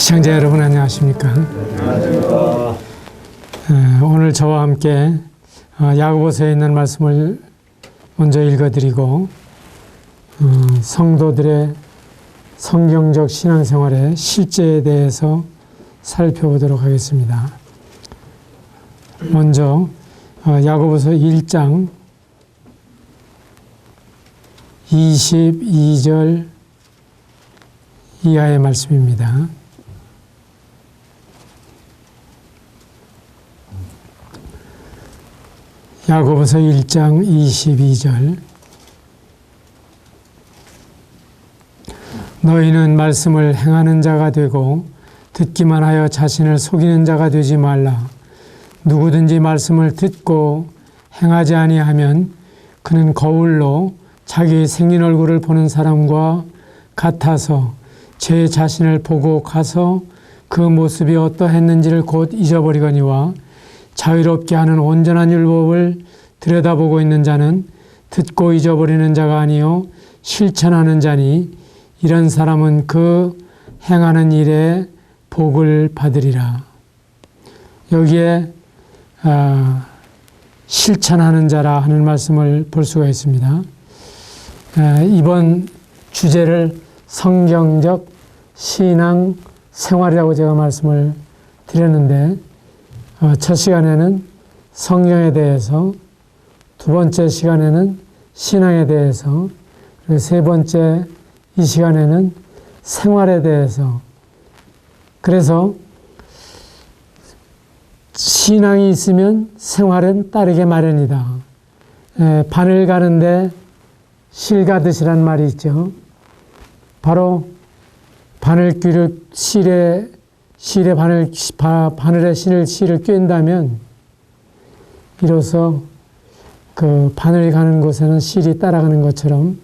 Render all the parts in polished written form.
시청자 여러분 안녕하십니까? 안녕하십니까? 오늘 저와 함께 야고보서에 있는 말씀을 먼저 읽어드리고 성도들의 성경적 신앙생활의 실제에 대해서 살펴보도록 하겠습니다. 먼저 야고보서 1장 22절 이하의 말씀입니다. 야고보서 1장 22절 너희는 말씀을 행하는 자가 되고 듣기만 하여 자신을 속이는 자가 되지 말라. 누구든지 말씀을 듣고 행하지 아니하면 그는 거울로 자기의 생긴 얼굴을 보는 사람과 같아서 제 자신을 보고 가서 그 모습이 어떠했는지를 곧 잊어버리거니와 자유롭게 하는 온전한 율법을 들여다보고 있는 자는 듣고 잊어버리는 자가 아니요 실천하는 자니 이런 사람은 그 행하는 일에 복을 받으리라. 여기에 실천하는 자라 하는 말씀을 볼 수가 있습니다. 이번 주제를 성경적 신앙 생활이라고 제가 말씀을 드렸는데 첫 시간에는 성경에 대해서, 두 번째 시간에는 신앙에 대해서, 그리고 세 번째 이 시간에는 생활에 대해서. 그래서 신앙이 있으면 생활은 따르게 마련이다. 바늘 가는데 실 가듯이란 말이 있죠. 바로 바늘귀를 바늘에 실을 꿰인다면 이로써 그 바늘이 가는 곳에는 실이 따라가는 것처럼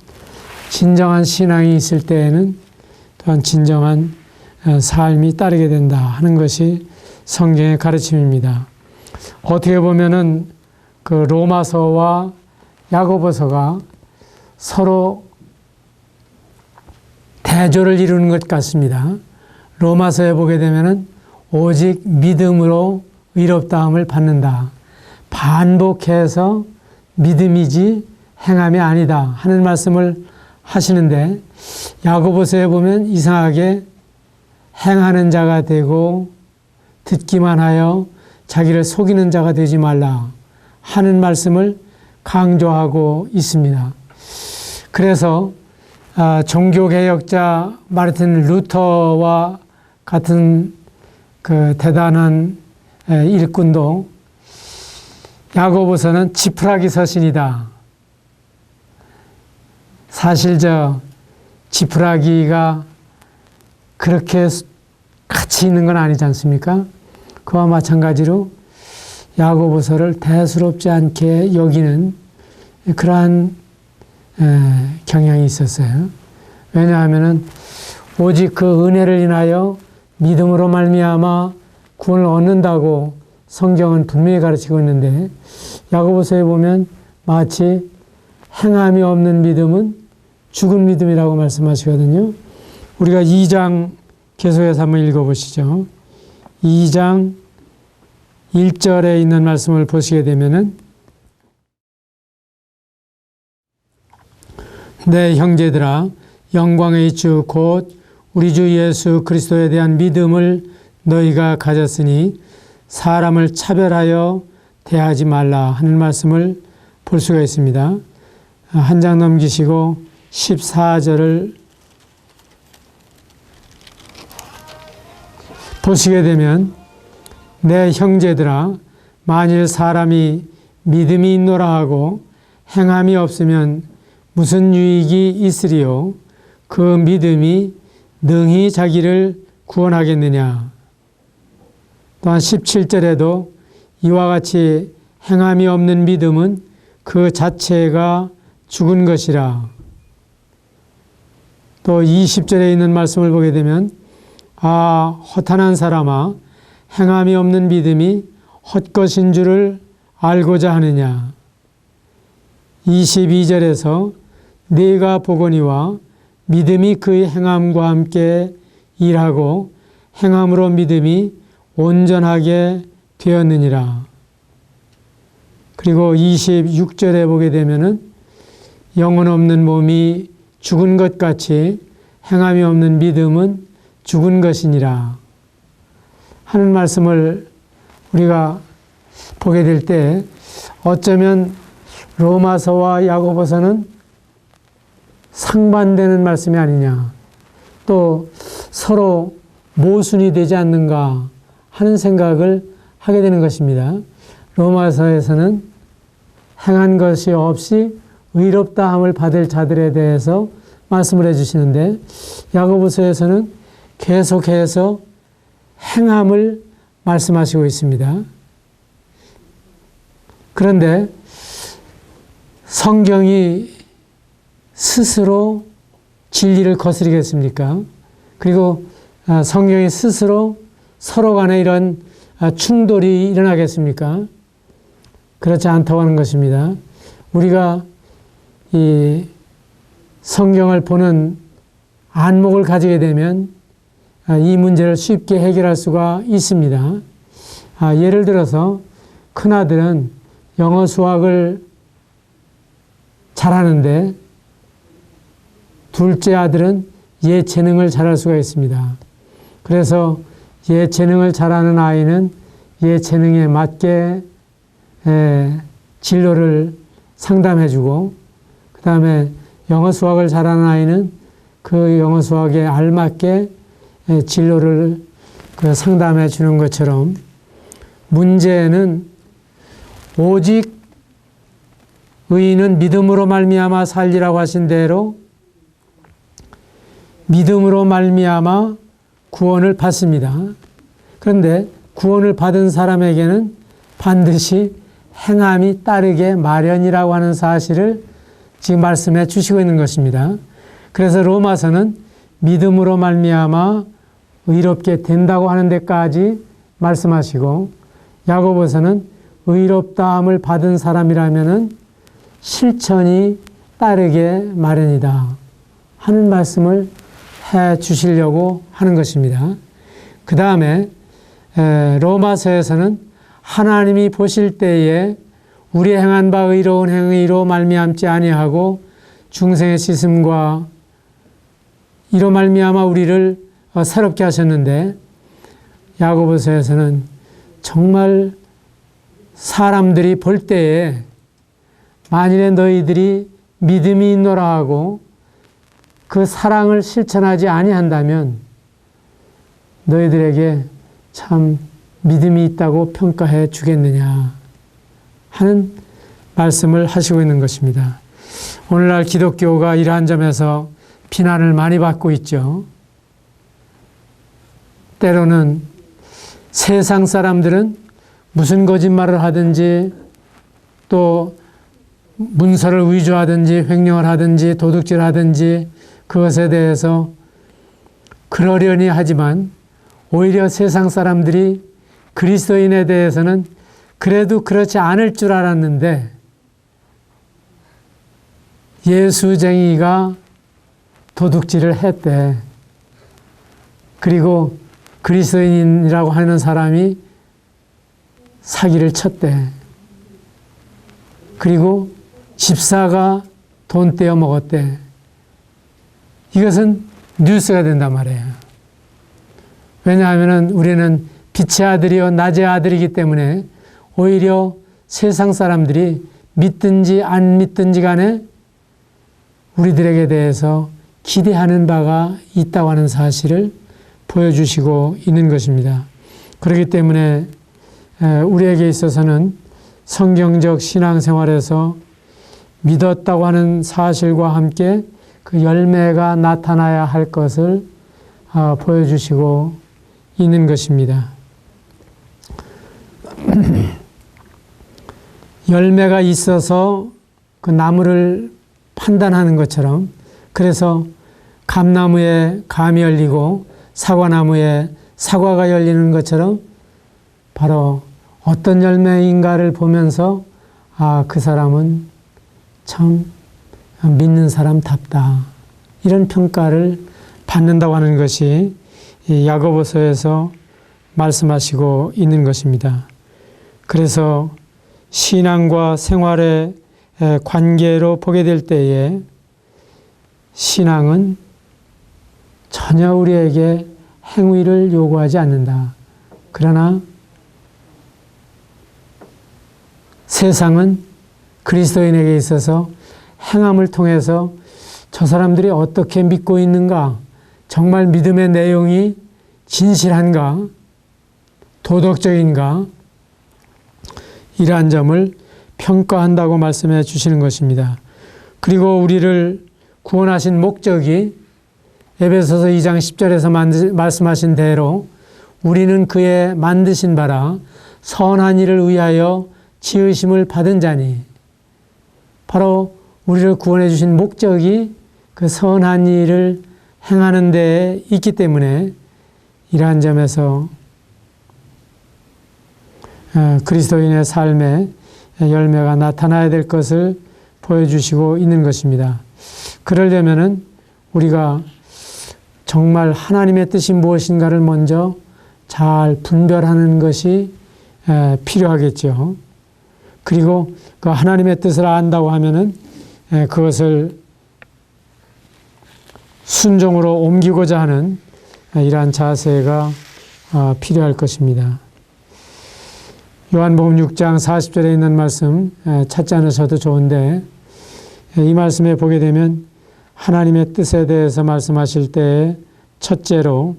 진정한 신앙이 있을 때에는 또한 진정한 삶이 따르게 된다 하는 것이 성경의 가르침입니다. 어떻게 보면은 그 로마서와 야고보서가 서로 대조를 이루는 것 같습니다. 로마서에 보게 되면은 오직 믿음으로 의롭다함을 받는다. 반복해서 믿음이지 행함이 아니다 하는 말씀을 하시는데 야고보서에 보면 이상하게 행하는 자가 되고 듣기만 하여 자기를 속이는 자가 되지 말라 하는 말씀을 강조하고 있습니다. 그래서 종교개혁자 마르틴 루터와 같은 그 대단한 일꾼도 야고보서는 지푸라기 서신이다. 사실 지푸라기가 그렇게 가치 있는 건 아니지 않습니까? 그와 마찬가지로 야고보서를 대수롭지 않게 여기는 그러한 경향이 있었어요. 왜냐하면은 오직 그 은혜를 인하여 믿음으로 말미암아 구원을 얻는다고 성경은 분명히 가르치고 있는데 야고보서에 보면 마치 행함이 없는 믿음은 죽은 믿음이라고 말씀하시거든요. 우리가 2장 계속해서 한번 읽어보시죠. 2장 1절에 있는 말씀을 보시게 되면은 내 형제들아 영광의 주 곧 우리 주 예수 그리스도에 대한 믿음을 너희가 가졌으니 사람을 차별하여 대하지 말라 하는 말씀을 볼 수가 있습니다. 한 장 넘기시고 14절을 보시게 되면 내 형제들아 만일 사람이 믿음이 있노라 하고 행함이 없으면 무슨 유익이 있으리요? 그 믿음이 능히 자기를 구원하겠느냐? 또한 17절에도 이와 같이 행함이 없는 믿음은 그 자체가 죽은 것이라. 또 20절에 있는 말씀을 보게 되면 허탄한 사람아 행함이 없는 믿음이 헛것인 줄을 알고자 하느냐. 22절에서 네가 보거니와 믿음이 그의 행함과 함께 일하고 행함으로 믿음이 온전하게 되었느니라. 그리고 26절에 보게 되면은 영혼 없는 몸이 죽은 것 같이 행함이 없는 믿음은 죽은 것이니라 하는 말씀을 우리가 보게 될 때 어쩌면 로마서와 야고보서는 상반되는 말씀이 아니냐, 또 서로 모순이 되지 않는가 하는 생각을 하게 되는 것입니다. 로마서에서는 행한 것이 없이 의롭다함을 받을 자들에 대해서 말씀을 해주시는데, 야고보서에서는 계속해서 행함을 말씀하시고 있습니다. 그런데 성경이 스스로 진리를 거스르겠습니까? 그리고 성경이 스스로 서로 간에 이런 충돌이 일어나겠습니까? 그렇지 않다고 하는 것입니다. 우리가 이 성경을 보는 안목을 가지게 되면 이 문제를 쉽게 해결할 수가 있습니다. 예를 들어서 큰아들은 영어 수학을 잘하는데 둘째 아들은 예체능을 잘할 수가 있습니다. 그래서 예체능을 잘하는 아이는 예체능에 맞게 진로를 상담해주고, 그 다음에 영어 수학을 잘하는 아이는 그 영어 수학에 알맞게 진로를 상담해 주는 것처럼, 문제는 오직 의인은 믿음으로 말미암아 살리라고 하신 대로 믿음으로 말미암아 구원을 받습니다. 그런데 구원을 받은 사람에게는 반드시 행함이 따르게 마련이라고 하는 사실을 지금 말씀해 주시고 있는 것입니다. 그래서 로마서는 믿음으로 말미암아 의롭게 된다고 하는 데까지 말씀하시고, 야고보서는 의롭다함을 받은 사람이라면은 실천이 따르게 마련이다 하는 말씀을 해 주시려고 하는 것입니다. 그 다음에 로마서에서는 하나님이 보실 때에 우리 행한 바 의로운 행위로 말미암지 아니하고 중생의 씻음과 이로 말미암아 우리를 새롭게 하셨는데, 야고보서에서는 정말 사람들이 볼 때에 만일에 너희들이 믿음이 있노라 하고 그 사랑을 실천하지 아니한다면 너희들에게 참 믿음이 있다고 평가해 주겠느냐 하는 말씀을 하시고 있는 것입니다. 오늘날 기독교가 이러한 점에서 비난을 많이 받고 있죠. 때로는 세상 사람들은 무슨 거짓말을 하든지 또 문서를 위조하든지 횡령을 하든지 도둑질을 하든지 그것에 대해서 그러려니 하지만, 오히려 세상 사람들이 그리스도인에 대해서는 그래도 그렇지 않을 줄 알았는데 예수쟁이가 도둑질을 했대. 그리고 그리스도인이라고 하는 사람이 사기를 쳤대. 그리고 집사가 돈 떼어 먹었대. 이것은 뉴스가 된단 말이에요. 왜냐하면 우리는 빛의 아들이요 낮의 아들이기 때문에 오히려 세상 사람들이 믿든지 안 믿든지 간에 우리들에게 대해서 기대하는 바가 있다고 하는 사실을 보여주시고 있는 것입니다. 그렇기 때문에 우리에게 있어서는 성경적 신앙생활에서 믿었다고 하는 사실과 함께 그 열매가 나타나야 할 것을 보여주시고 있는 것입니다. 열매가 있어서 그 나무를 판단하는 것처럼, 그래서 감나무에 감이 열리고 사과나무에 사과가 열리는 것처럼 바로 어떤 열매인가를 보면서 그 사람은 참 믿는 사람답다, 이런 평가를 받는다고 하는 것이 이 야고보서에서 말씀하시고 있는 것입니다. 그래서 신앙과 생활의 관계로 보게 될 때에 신앙은 전혀 우리에게 행위를 요구하지 않는다. 그러나 세상은 그리스도인에게 있어서 행함을 통해서 저 사람들이 어떻게 믿고 있는가, 정말 믿음의 내용이 진실한가, 도덕적인가, 이러한 점을 평가한다고 말씀해 주시는 것입니다. 그리고 우리를 구원하신 목적이 에베소서 2장 10절에서 말씀하신 대로 우리는 그의 만드신 바라 선한 일을 위하여 지으심을 받은 자니, 바로 우리를 구원해 주신 목적이 그 선한 일을 행하는 데에 있기 때문에 이러한 점에서 그리스도인의 삶의 열매가 나타나야 될 것을 보여주시고 있는 것입니다. 그러려면은 우리가 정말 하나님의 뜻이 무엇인가를 먼저 잘 분별하는 것이 필요하겠죠. 그리고 그 하나님의 뜻을 안다고 하면은 그것을 순종으로 옮기고자 하는 이러한 자세가 필요할 것입니다. 요한복음 6장 40절에 있는 말씀 찾지 않으셔도 좋은데, 이 말씀에 보게 되면 하나님의 뜻에 대해서 말씀하실 때 첫째로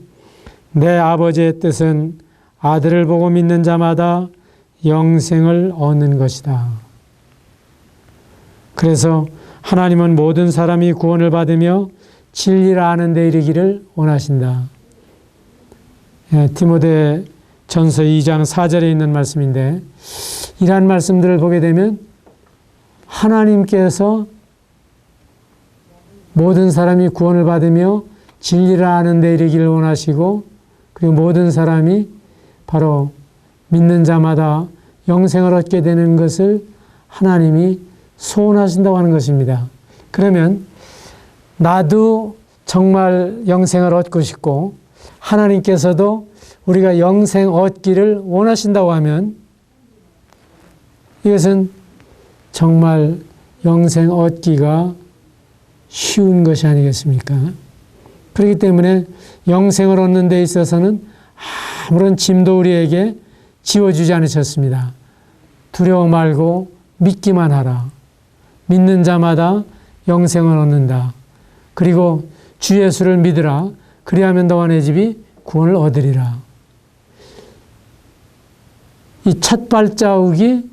내 아버지의 뜻은 아들을 보고 믿는 자마다 영생을 얻는 것이다. 그래서 하나님은 모든 사람이 구원을 받으며 진리를 아는 데 이르기를 원하신다. 디모데 전서 2장 4절에 있는 말씀인데, 이러한 말씀들을 보게 되면 하나님께서 모든 사람이 구원을 받으며 진리를 아는 데 이르기를 원하시고, 그리고 모든 사람이 바로 믿는 자마다 영생을 얻게 되는 것을 하나님이 소원하신다고 하는 것입니다. 그러면 나도 정말 영생을 얻고 싶고 하나님께서도 우리가 영생 얻기를 원하신다고 하면 이것은 정말 영생 얻기가 쉬운 것이 아니겠습니까? 그렇기 때문에 영생을 얻는 데 있어서는 아무런 짐도 우리에게 지워주지 않으셨습니다. 두려워 말고 믿기만 하라. 믿는 자마다 영생을 얻는다. 그리고 주 예수를 믿으라. 그리하면 너와 내 집이 구원을 얻으리라. 이 첫 발자국이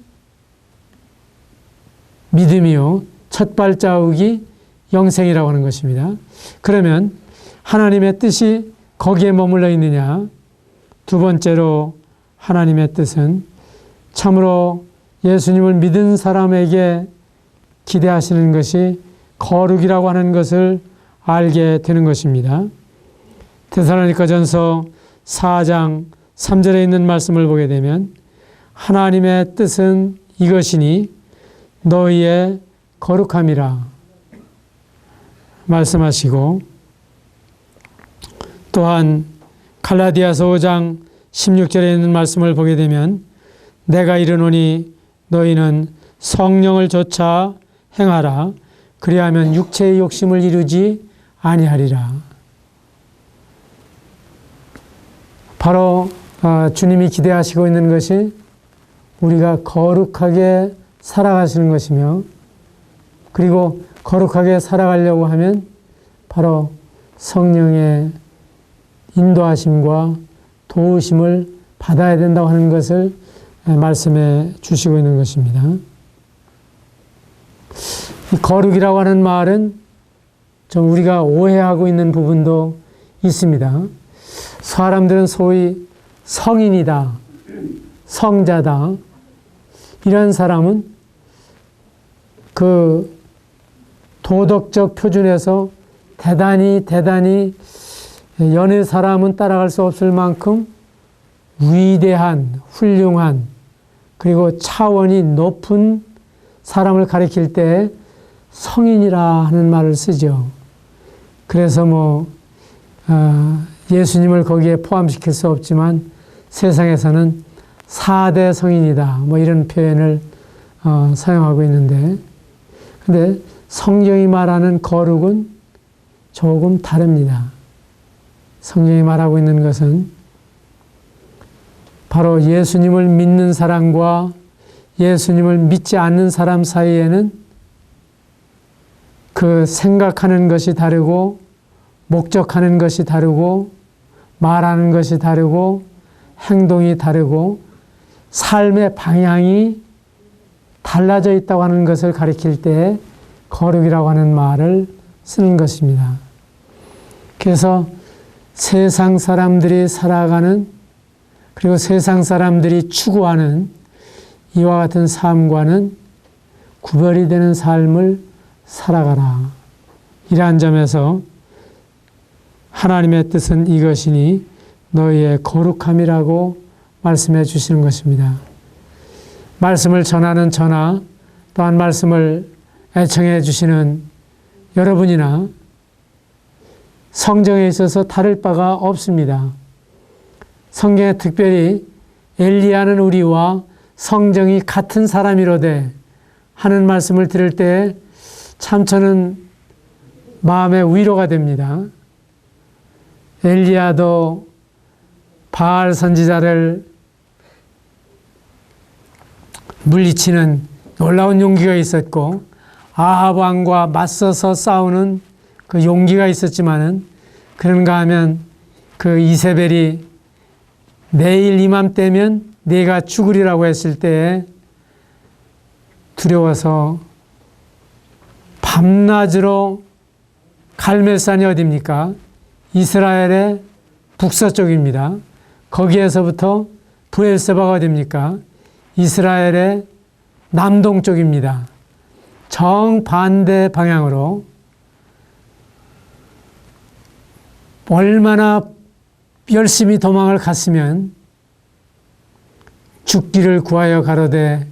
믿음이요, 첫 발자국이 영생이라고 하는 것입니다. 그러면 하나님의 뜻이 거기에 머물러 있느냐? 두 번째로 하나님의 뜻은 참으로 예수님을 믿은 사람에게 기대하시는 것이 거룩이라고 하는 것을 알게 되는 것입니다. 데살로니가전서 4장 3절에 있는 말씀을 보게 되면 하나님의 뜻은 이것이니 너희의 거룩함이라 말씀하시고, 또한 갈라디아서 5장 16절에 있는 말씀을 보게 되면 내가 이르노니 너희는 성령을 좇아 행하라. 그리하면 육체의 욕심을 이루지 아니하리라. 바로 주님이 기대하시고 있는 것이 우리가 거룩하게 살아가시는 것이며, 그리고 거룩하게 살아가려고 하면 바로 성령의 인도하심과 도우심을 받아야 된다고 하는 것을 말씀해 주시고 있는 것입니다. 이 거룩이라고 하는 말은 좀 우리가 오해하고 있는 부분도 있습니다. 사람들은 소위 성인이다, 성자다, 이런 사람은 그 도덕적 표준에서 대단히 여느 사람은 따라갈 수 없을 만큼 위대한, 훌륭한, 그리고 차원이 높은 사람을 가리킬 때 성인이라 하는 말을 쓰죠. 그래서 예수님을 거기에 포함시킬 수 없지만 세상에서는 4대 성인이다. 뭐 이런 표현을 사용하고 있는데, 근데 성경이 말하는 거룩은 조금 다릅니다. 성경이 말하고 있는 것은 바로 예수님을 믿는 사람과 예수님을 믿지 않는 사람 사이에는 그 생각하는 것이 다르고, 목적하는 것이 다르고, 말하는 것이 다르고, 행동이 다르고, 삶의 방향이 달라져 있다고 하는 것을 가리킬 때 거룩이라고 하는 말을 쓰는 것입니다. 그래서 세상 사람들이 살아가는, 그리고 세상 사람들이 추구하는 이와 같은 삶과는 구별이 되는 삶을 살아가라. 이러한 점에서 하나님의 뜻은 이것이니 너희의 거룩함이라고 말씀해 주시는 것입니다. 말씀을 전하는 저나 또한 말씀을 애청해 주시는 여러분이나 성경에 있어서 다를 바가 없습니다. 성경에 특별히 엘리야는 우리와 성정이 같은 사람이로되 하는 말씀을 들을 때 참 저는 마음의 위로가 됩니다. 엘리야도 바알 선지자를 물리치는 놀라운 용기가 있었고, 아합 왕과 맞서서 싸우는 그 용기가 있었지만은, 그런가 하면 그 이세벨이 내일 이맘때면 네가 죽으리라고 했을 때에 두려워서 밤낮으로, 갈멜산이 어디입니까? 이스라엘의 북서쪽입니다. 거기에서부터 브엘세바가 어디입니까? 이스라엘의 남동쪽입니다. 정반대 방향으로 얼마나 열심히 도망을 갔으면 죽기를 구하여 가로되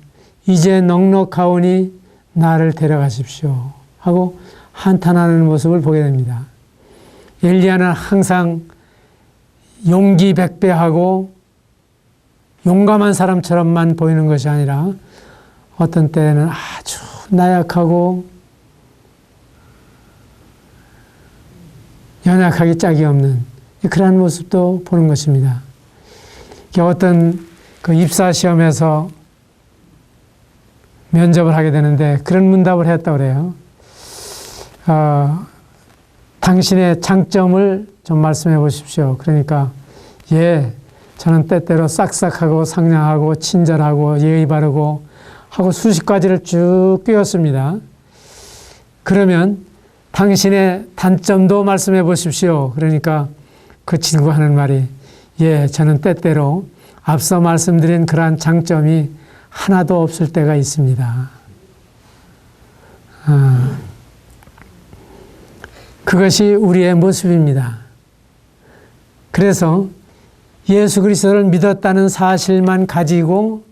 이제 넉넉하오니 나를 데려가십시오 하고 한탄하는 모습을 보게 됩니다. 엘리야는 항상 용기 백배하고 용감한 사람처럼만 보이는 것이 아니라 어떤 때는 아주 나약하고 연약하기 짝이 없는 그러한 모습도 보는 것입니다. 어떤 그 입사 시험에서 면접을 하게 되는데 그런 문답을 했다고 그래요. 당신의 장점을 좀 말씀해 보십시오. 그러니까 저는 때때로 싹싹하고 상냥하고 친절하고 예의 바르고 하고 수십 가지를 쭉 꿰었습니다. 그러면 당신의 단점도 말씀해 보십시오. 그러니까 그 친구가 하는 말이 저는 때때로 앞서 말씀드린 그러한 장점이 하나도 없을 때가 있습니다. 그것이 우리의 모습입니다. 그래서 예수 그리스도를 믿었다는 사실만 가지고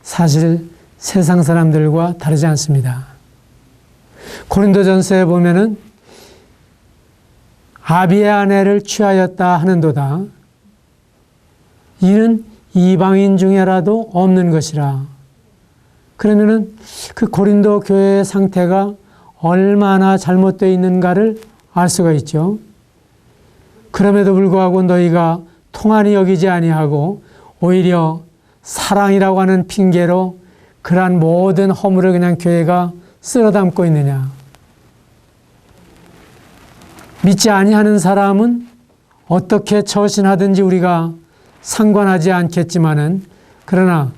사실 세상 사람들과 다르지 않습니다. 고린도전서에 보면은 아비의 아내를 취하였다 하는도다. 이는 이방인 중에라도 없는 것이라. 그러면은 그 고린도 교회의 상태가 얼마나 잘못되어 있는가를 알 수가 있죠. 그럼에도 불구하고 너희가 통한이 여기지 아니하고 오히려 사랑이라고 하는 핑계로 그러한 모든 허물을 그냥 교회가 쓸어 담고 있느냐. 믿지 아니하는 사람은 어떻게 처신하든지 우리가 상관하지 않겠지만은, 그러나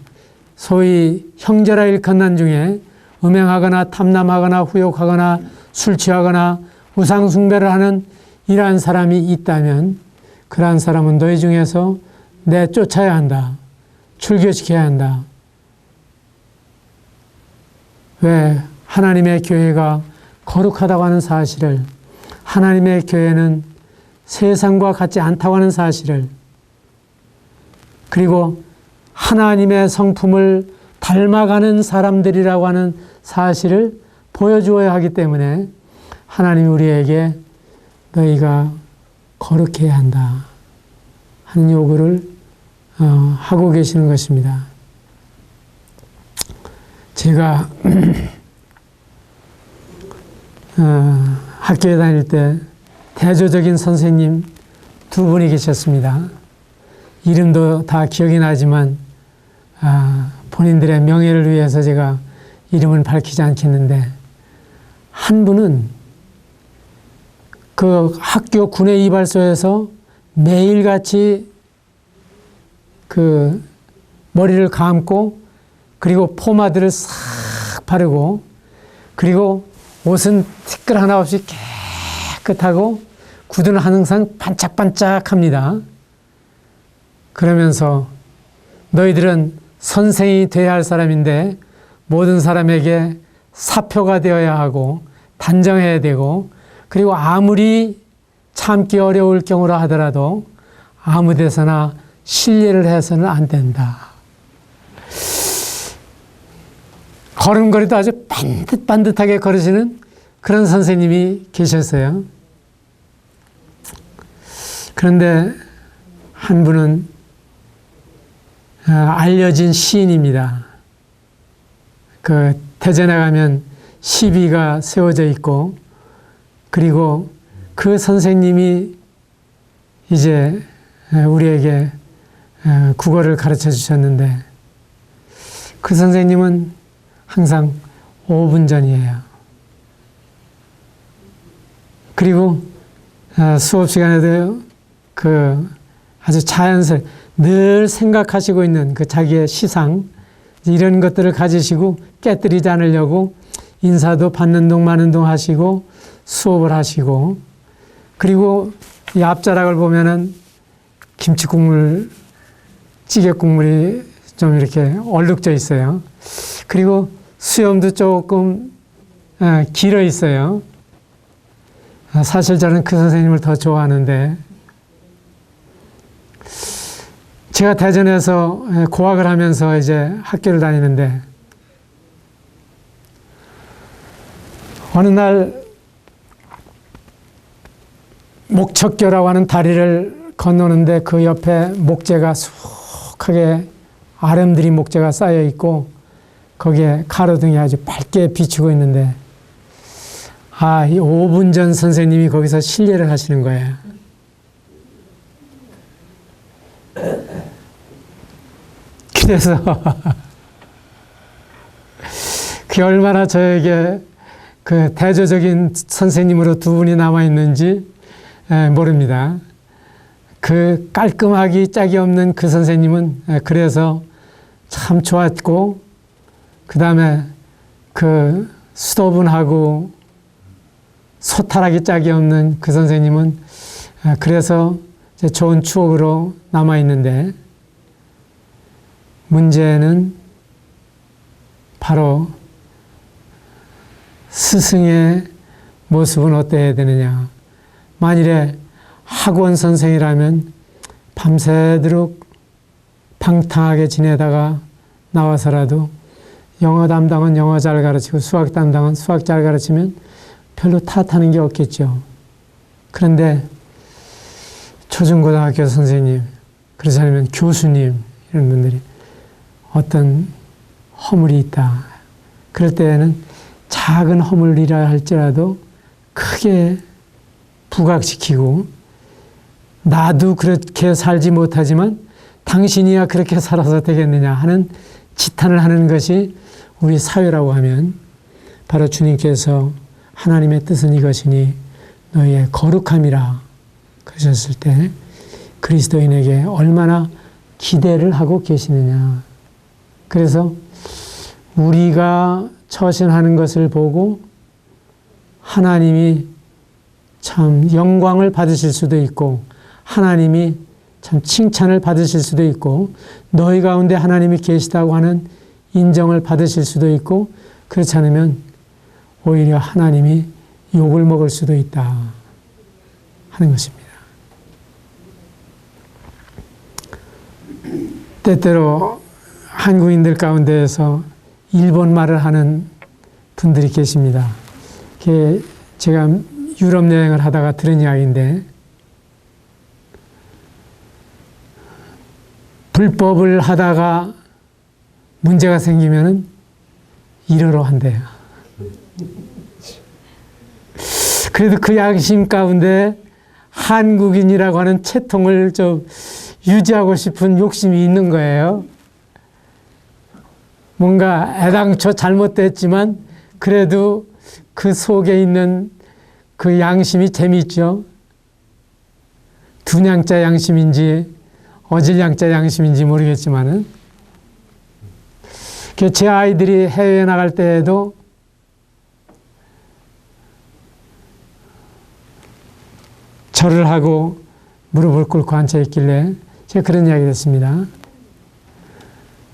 소위 형제라 일컫는 중에 음행하거나 탐남하거나 후욕하거나 술 취하거나 우상 숭배를 하는 이러한 사람이 있다면 그러한 사람은 너희 중에서 내쫓아야 한다. 출교시켜야 한다. 왜? 하나님의 교회가 거룩하다고 하는 사실을, 하나님의 교회는 세상과 같지 않다고 하는 사실을, 그리고 하나님의 성품을 닮아가는 사람들이라고 하는 사실을 보여주어야 하기 때문에 하나님이 우리에게 너희가 거룩해야 한다 하는 요구를 하고 계시는 것입니다. 제가 학교에 다닐 때 대조적인 선생님 두 분이 계셨습니다. 이름도 다 기억이 나지만 본인들의 명예를 위해서 제가 이름은 밝히지 않겠는데, 한 분은 그 학교 군의 이발소에서 매일같이 그 머리를 감고 그리고 포마드를 싹 바르고 그리고 옷은 티끌 하나 없이 깨끗하고 구두는 항상 반짝반짝합니다. 그러면서 너희들은 선생이 되어야 할 사람인데 모든 사람에게 사표가 되어야 하고 단정해야 되고, 그리고 아무리 참기 어려울 경우라 하더라도 아무 데서나 실례를 해서는 안 된다. 걸음걸이도 아주 반듯반듯하게 걸으시는 그런 선생님이 계셨어요. 그런데 한 분은 알려진 시인입니다. 그 대전에 가면 시비가 세워져 있고, 그리고 그 선생님이 이제 우리에게 국어를 가르쳐 주셨는데, 그 선생님은 항상 5분 전이에요. 그리고 수업 시간에도 그 아주 자연스레 늘 생각하시고 있는 그 자기의 시상, 이런 것들을 가지시고 깨뜨리지 않으려고 인사도 받는 동 마는 동 하시고 수업을 하시고, 그리고 이 앞자락을 보면은 김치국물, 찌개국물이 좀 이렇게 얼룩져 있어요. 그리고 수염도 조금 길어 있어요. 사실 저는 그 선생님을 더 좋아하는데, 제가 대전에서 고학을 하면서 이제 학교를 다니는데, 어느 날 목척교라고 하는 다리를 건너는데 그 옆에 목재가 수북하게 아름드리 목재가 쌓여 있고 거기에 가로등이 아주 밝게 비추고 있는데, 이 5분 전 선생님이 거기서 실례를 하시는 거예요. 그래서 그게 얼마나 저에게 그 대조적인 선생님으로 두 분이 남아있는지 모릅니다. 그 깔끔하기 짝이 없는 그 선생님은 그래서 참 좋았고, 그 다음에 그 수도분하고 소탈하기 짝이 없는 그 선생님은 그래서 좋은 추억으로 남아있는데, 문제는 바로 스승의 모습은 어때야 되느냐. 만일에 학원 선생이라면 밤새도록 방탕하게 지내다가 나와서라도 영어 담당은 영어 잘 가르치고 수학 담당은 수학 잘 가르치면 별로 탓하는 게 없겠죠. 그런데 초중고등학교 선생님, 그렇지 않으면 교수님, 이런 분들이 어떤 허물이 있다. 그럴 때에는 작은 허물이라 할지라도 크게 부각시키고, 나도 그렇게 살지 못하지만 당신이야 그렇게 살아서 되겠느냐 하는 지탄을 하는 것이 우리 사회라고 하면, 바로 주님께서 하나님의 뜻은 이것이니 너희의 거룩함이라 그러셨을 때 그리스도인에게 얼마나 기대를 하고 계시느냐. 그래서 우리가 처신하는 것을 보고 하나님이 참 영광을 받으실 수도 있고, 하나님이 참 칭찬을 받으실 수도 있고, 너희 가운데 하나님이 계시다고 하는 인정을 받으실 수도 있고, 그렇지 않으면 오히려 하나님이 욕을 먹을 수도 있다 하는 것입니다. 때때로 한국인들 가운데에서 일본 말을 하는 분들이 계십니다. 제가 유럽 여행을 하다가 들은 이야기인데, 불법을 하다가 문제가 생기면은 이러러 한대요. 그래도 그 양심 가운데 한국인이라고 하는 채통을 좀 유지하고 싶은 욕심이 있는 거예요. 뭔가 애당초 잘못됐지만 그래도 그 속에 있는 그 양심이 재미있죠. 둔양자 양심인지 어질양자 양심인지 모르겠지만은 제 아이들이 해외에 나갈 때에도 절을 하고 무릎을 꿇고 앉아 있길래 제가 그런 이야기를 했습니다.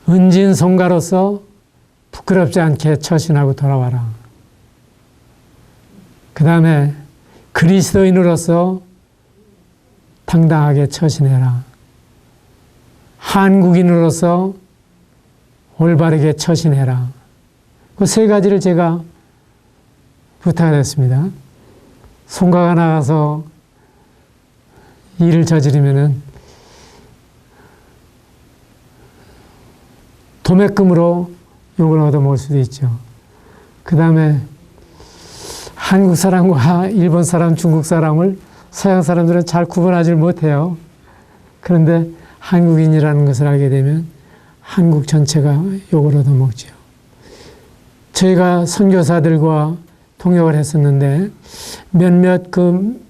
은진송가로서 부끄럽지 않게 처신하고 돌아와라. 그 다음에 그리스도인으로서 당당하게 처신해라. 한국인으로서 올바르게 처신해라. 그 세 가지를 제가 부탁을 했습니다. 송가가 나가서 일을 저지르면은 도매금으로 욕을 얻어먹을 수도 있죠. 그 다음에 한국 사람과 일본 사람, 중국 사람을 서양 사람들은 잘 구분하지 못해요. 그런데 한국인이라는 것을 알게 되면 한국 전체가 욕을 얻어먹죠. 저희가 선교사들과 통역을 했었는데 몇몇 그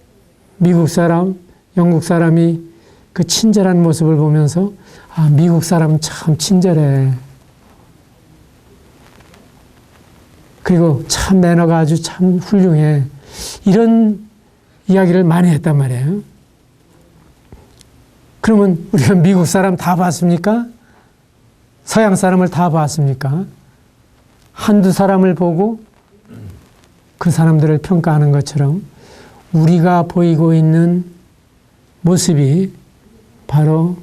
미국 사람, 영국 사람이 그 친절한 모습을 보면서 아, 미국 사람은 참 친절해. 그리고 참 매너가 아주 참 훌륭해. 이런 이야기를 많이 했단 말이에요. 그러면 우리가 미국 사람 다 봤습니까? 서양 사람을 다 봤습니까? 한두 사람을 보고 그 사람들을 평가하는 것처럼 우리가 보이고 있는 모습이 바로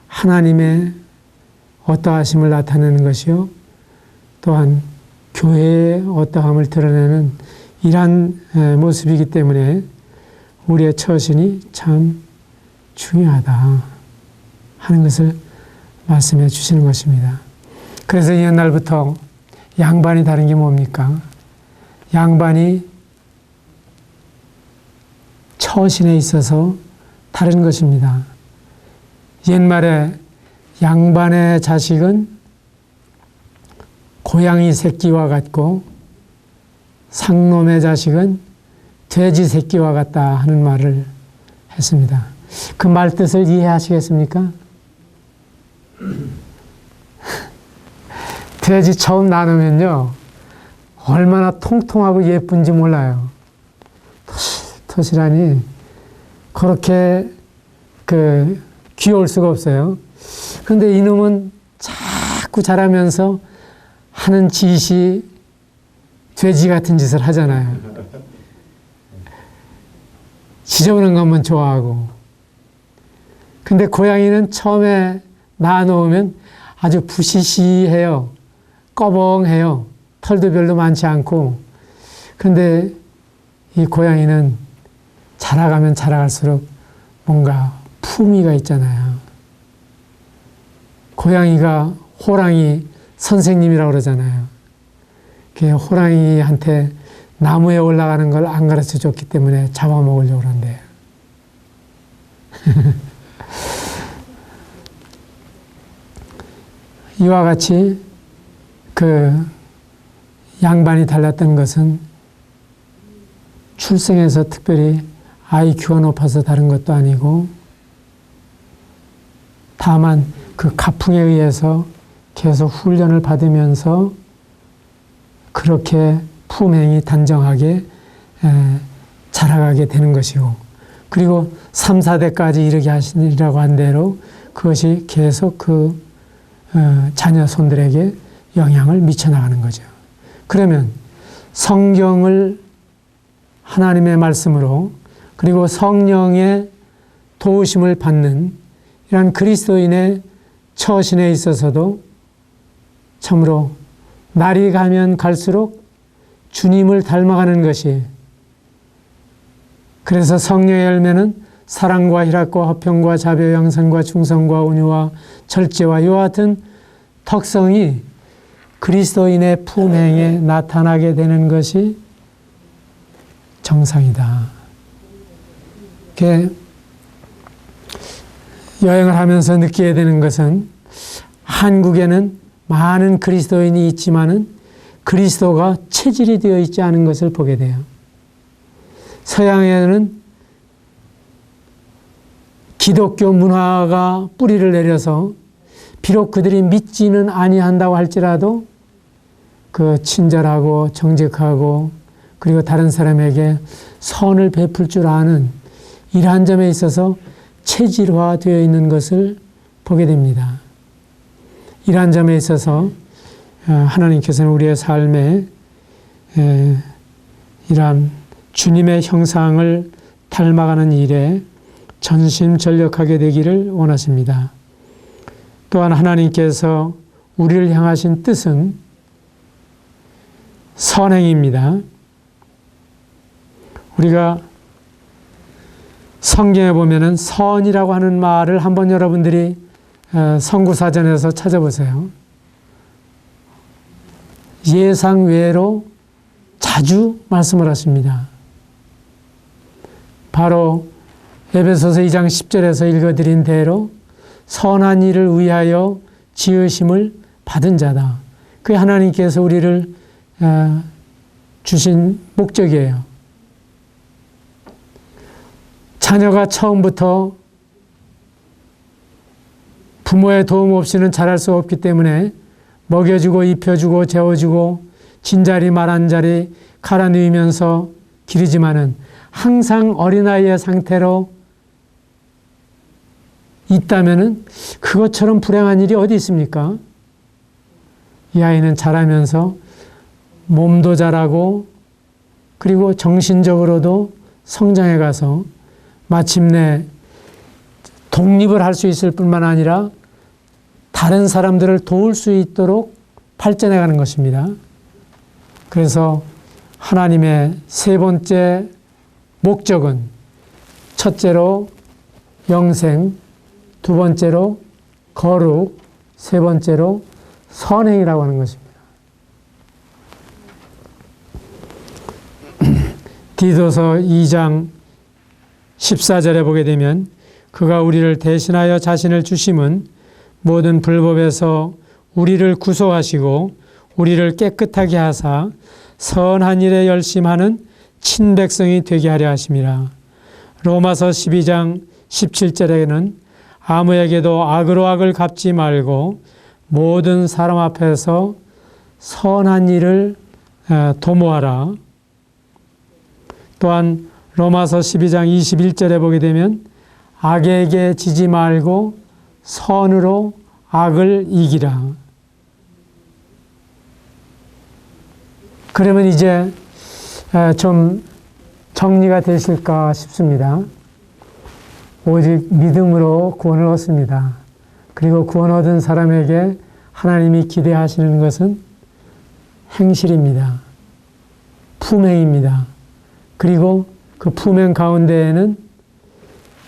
하나님의 어떠하심을 나타내는 것이요. 또한 교회의 어떠함을 드러내는 이러한 모습이기 때문에 우리의 처신이 참 중요하다 하는 것을 말씀해 주시는 것입니다. 그래서 옛날부터 양반이 다른 게 뭡니까? 양반이 처신에 있어서 다른 것입니다. 옛말에 양반의 자식은 고양이 새끼와 같고 상놈의 자식은 돼지 새끼와 같다 하는 말을 했습니다. 그 말 뜻을 이해하시겠습니까? 돼지 처음 나누면요 얼마나 통통하고 예쁜지 몰라요. 토실토실하니 그렇게 귀여울 수가 없어요. 그런데 이놈은 자꾸 자라면서 하는 짓이 돼지 같은 짓을 하잖아요. 지저분한 것만 좋아하고. 근데 고양이는 처음에 낳아놓으면 아주 부시시해요. 꺼벙해요. 털도 별로 많지 않고. 그런데 이 고양이는 자라가면 자라갈수록 뭔가 품위가 있잖아요. 고양이가 호랑이 선생님이라고 그러잖아요. 호랑이한테 나무에 올라가는 걸 안 가르쳐 줬기 때문에 잡아먹으려고 그런대요. 이와 같이 그 양반이 달랐던 것은 출생에서 특별히 IQ가 높아서 다른 것도 아니고 다만 그 가풍에 의해서 계속 훈련을 받으면서 그렇게 품행이 단정하게 자라가게 되는 것이고 그리고 3, 4대까지 이르게 하시리라고 한 대로 그것이 계속 그 자녀 손들에게 영향을 미쳐나가는 거죠. 그러면 성경을 하나님의 말씀으로 그리고 성령의 도우심을 받는 이런 그리스도인의 처신에 있어서도 참으로 날이 가면 갈수록 주님을 닮아가는 것이 그래서 성령의 열매는 사랑과 희락과 화평과 자비 양선과 충성과 온유와 절제와 이와 같은 특성이 그리스도인의 품행에 나타나게 되는 것이 정상이다. 여행을 하면서 느끼게 되는 것은 한국에는 많은 그리스도인이 있지만은 그리스도가 체질이 되어 있지 않은 것을 보게 돼요. 서양에는 기독교 문화가 뿌리를 내려서 비록 그들이 믿지는 아니한다고 할지라도 그 친절하고 정직하고 그리고 다른 사람에게 선을 베풀 줄 아는 이러한 점에 있어서 체질화되어 있는 것을 보게 됩니다. 이러한 점에 있어서 하나님께서는 우리의 삶에 이러한 주님의 형상을 닮아가는 일에 전심전력하게 되기를 원하십니다. 또한 하나님께서 우리를 향하신 뜻은 선행입니다. 우리가 성경에 보면은 선이라고 하는 말을 한번 여러분들이 성구사전에서 찾아보세요. 예상 외로 자주 말씀을 하십니다. 바로 에베소서 2장 10절에서 읽어드린 대로 선한 일을 위하여 지으심을 받은 자다. 그게 하나님께서 우리를 주신 목적이에요. 자녀가 처음부터 부모의 도움 없이는 자랄 수 없기 때문에 먹여주고 입혀주고 재워주고 진자리 말한자리 갈아누이면서 기르지만은 항상 어린아이의 상태로 있다면은 그것처럼 불행한 일이 어디 있습니까? 이 아이는 자라면서 몸도 자라고 그리고 정신적으로도 성장해 가서 마침내 독립을 할 수 있을 뿐만 아니라 다른 사람들을 도울 수 있도록 발전해 가는 것입니다. 그래서 하나님의 세 번째 목적은 첫째로 영생, 두 번째로 거룩, 세 번째로 선행이라고 하는 것입니다. 디도서 2장 14절에 보게 되면 그가 우리를 대신하여 자신을 주심은 모든 불법에서 우리를 구속하시고 우리를 깨끗하게 하사 선한 일에 열심하는 친백성이 되게 하려 하심이라. 로마서 12장 17절에는 아무에게도 악으로 악을 갚지 말고 모든 사람 앞에서 선한 일을 도모하라. 또한 로마서 12장 21절에 보게 되면 악에게 지지 말고 선으로 악을 이기라. 그러면 이제 좀 정리가 되실까 싶습니다. 오직 믿음으로 구원을 얻습니다. 그리고 구원 얻은 사람에게 하나님이 기대하시는 것은 행실입니다. 품행입니다. 그리고 그 품행 가운데에는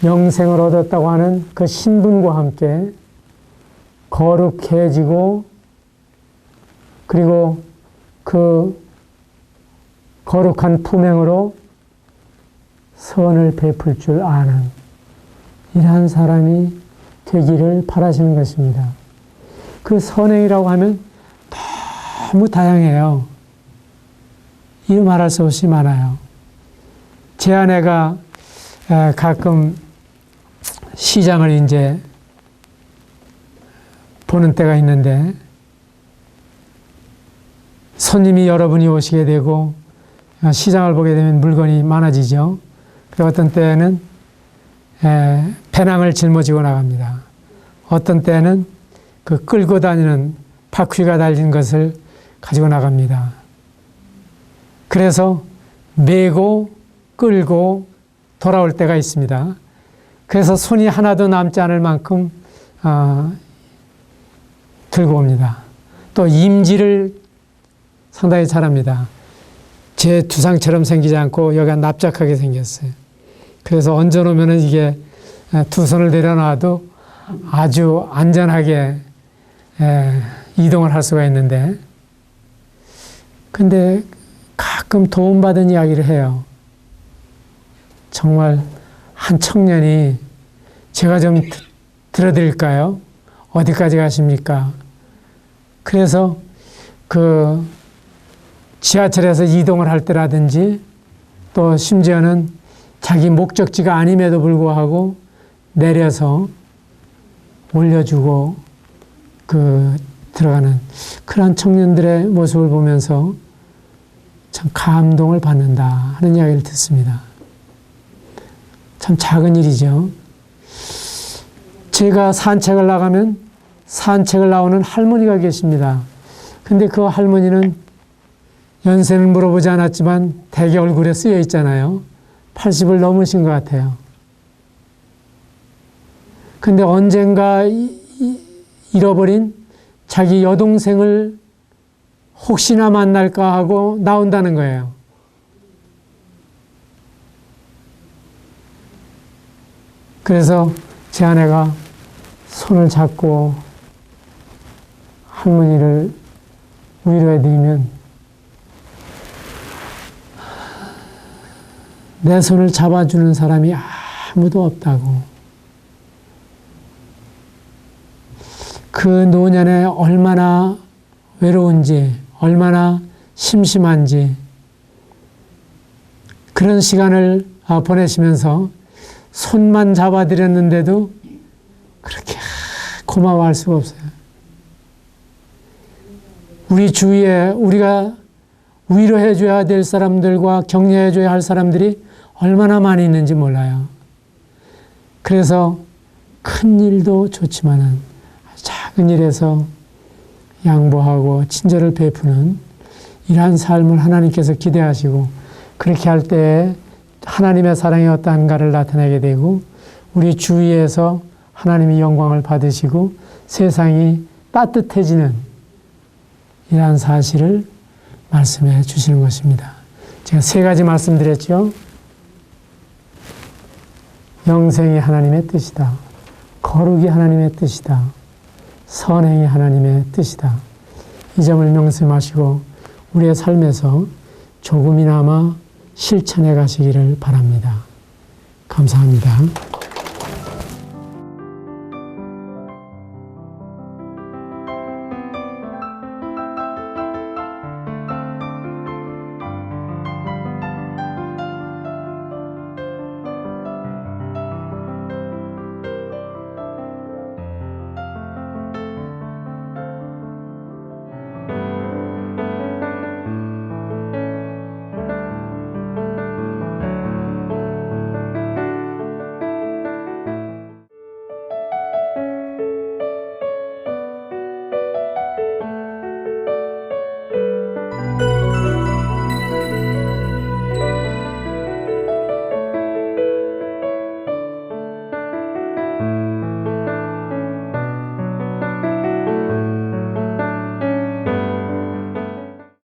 영생을 얻었다고 하는 그 신분과 함께 거룩해지고 그리고 그 거룩한 품행으로 선을 베풀 줄 아는 이러한 사람이 되기를 바라시는 것입니다. 그 선행이라고 하면 너무 다양해요. 이루 말할 수 없이 많아요. 제 아내가 가끔 시장을 이제 보는 때가 있는데 손님이 여러분이 오시게 되고 시장을 보게 되면 물건이 많아지죠. 그리고 어떤 때는 배낭을 짊어지고 나갑니다. 어떤 때는 그 끌고 다니는 바퀴가 달린 것을 가지고 나갑니다. 그래서 메고 끌고 돌아올 때가 있습니다. 그래서 손이 하나도 남지 않을 만큼 들고 옵니다. 또 임지를 상당히 잘합니다. 제 두상처럼 생기지 않고 여기가 납작하게 생겼어요. 그래서 얹어놓으면 이게 두 손을 내려놔도 아주 안전하게 이동을 할 수가 있는데, 근데 가끔 도움받은 이야기를 해요. 정말 한 청년이, 제가 좀 들어드릴까요? 어디까지 가십니까? 그래서 그 지하철에서 이동을 할 때라든지, 또 심지어는 자기 목적지가 아님에도 불구하고 내려서 올려주고 들어가는 그런 청년들의 모습을 보면서 참 감동을 받는다 하는 이야기를 듣습니다. 참 작은 일이죠. 제가 산책을 나가면 산책을 나오는 할머니가 계십니다. 근데 그 할머니는 연세는 물어보지 않았지만 대개 얼굴에 쓰여 있잖아요. 80을 넘으신 것 같아요. 근데 언젠가 잃어버린 자기 여동생을 혹시나 만날까 하고 나온다는 거예요. 그래서 제 아내가 손을 잡고 할머니를 위로해 드리면 내 손을 잡아주는 사람이 아무도 없다고. 그 노년에 얼마나 외로운지, 얼마나 심심한지 그런 시간을 보내시면서 손만 잡아드렸는데도 그렇게 고마워할 수가 없어요. 우리 주위에 우리가 위로해줘야 될 사람들과 격려해줘야 할 사람들이 얼마나 많이 있는지 몰라요. 그래서 큰 일도 좋지만은 작은 일에서 양보하고 친절을 베푸는 이러한 삶을 하나님께서 기대하시고, 그렇게 할 때 하나님의 사랑이 어떠한가를 나타내게 되고, 우리 주위에서 하나님의 영광을 받으시고 세상이 따뜻해지는 이러한 사실을 말씀해 주시는 것입니다. 제가 세 가지 말씀드렸죠. 영생이 하나님의 뜻이다. 거룩이 하나님의 뜻이다. 선행이 하나님의 뜻이다. 이 점을 명심하시고 우리의 삶에서 조금이나마 실천해 가시기를 바랍니다. 감사합니다.